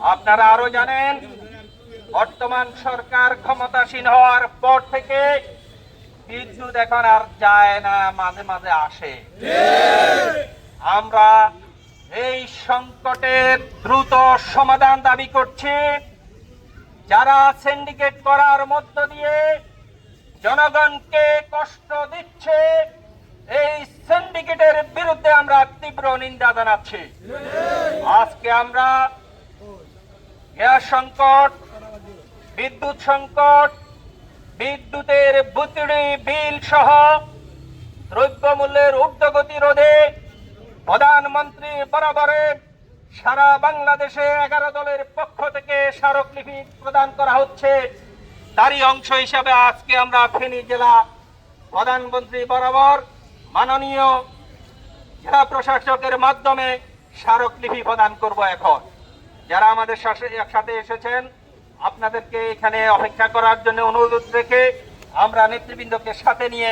আপনারা আরো জানেন, বর্তমান সরকার ক্ষমতাসীন হওয়ার পর থেকে বিদ্যুৎ এখন আর যায় না, মাঝে মাঝে আসে। আমরা এই সংকটের দ্রুত সমাধান দাবি করছি। যারা সিন্ডিকেট করার মধ্য দিয়ে জনগণকে কষ্ট দিচ্ছে, এই সিন্ডিকেটের বিরুদ্ধে আমরা তীব্র নিন্দা জানাচ্ছি। আজকে আমরা গ্যাস সংকট, বিদ্যুৎ সংকট, বিদ্যুতের বুতুড়ি বিল সহ দ্রব্যমূল্যের ঊর্ধ্বগতি রোধে প্রধানমন্ত্রী বরাবরে সারা বাংলাদেশে 11 দলের পক্ষ থেকে স্মারকলিপি প্রদান করা হচ্ছে। তারই অংশ হিসাবে আজকে আমরা ফেনী জেলা প্রধানমন্ত্রী বরাবর মাননীয় জেলা প্রশাসকের মাধ্যমে স্মারকলিপি প্রদান করব। এখন যারা আমাদের সাথে এসেছেন, আপনাদেরকে এখানে অপেক্ষা করার জন্য অনুরোধ রেখে আমরা নেতৃবৃন্দকে সাথে নিয়ে